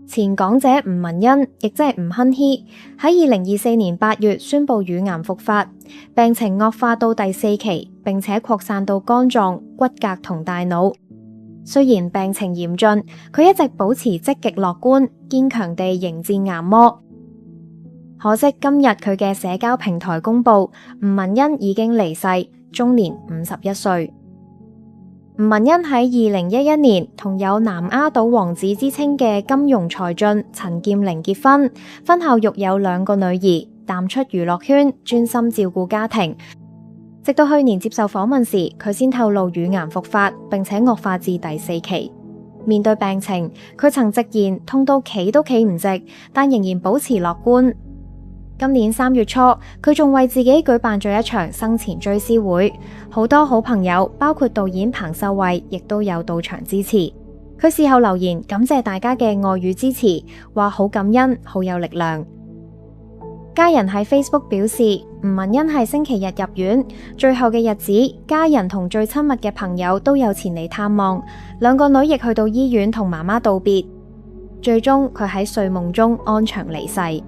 前港姐吳文欣，亦即係吳欣熙，喺2024年8月宣布乳癌復發，病情惡化到第4期，並且擴散到肝臟、骨骼同大腦。雖然病情嚴峻，佢一直保持積極樂觀，堅強地迎戰癌魔。可惜今日佢嘅社交平台公布，吳文欣已經離世，終年51歲。吳文欣喺2011年同有南丫島王子之稱嘅金融才俊陳劍靈結婚，婚後育有2個女兒，淡出娛樂圈，專心照顧家庭。直到去年接受訪問時，佢先透露乳癌復發，並且惡化至第4期。面對病情，佢曾直言痛到企都企唔直，但仍然保持樂觀。今年3月初，佢仲為自己舉辦咗一場生前追思會，好多好朋友，包括導演彭秀慧，亦都有到場支持。佢事後留言感謝大家嘅愛與支持，話好感恩，好有力量。家人喺 Facebook 表示，吳文欣係星期日入院，最後嘅日子，家人同最親密嘅朋友都有前嚟探望，2個女亦去到醫院同媽媽道別，最終佢喺睡夢中安詳離世。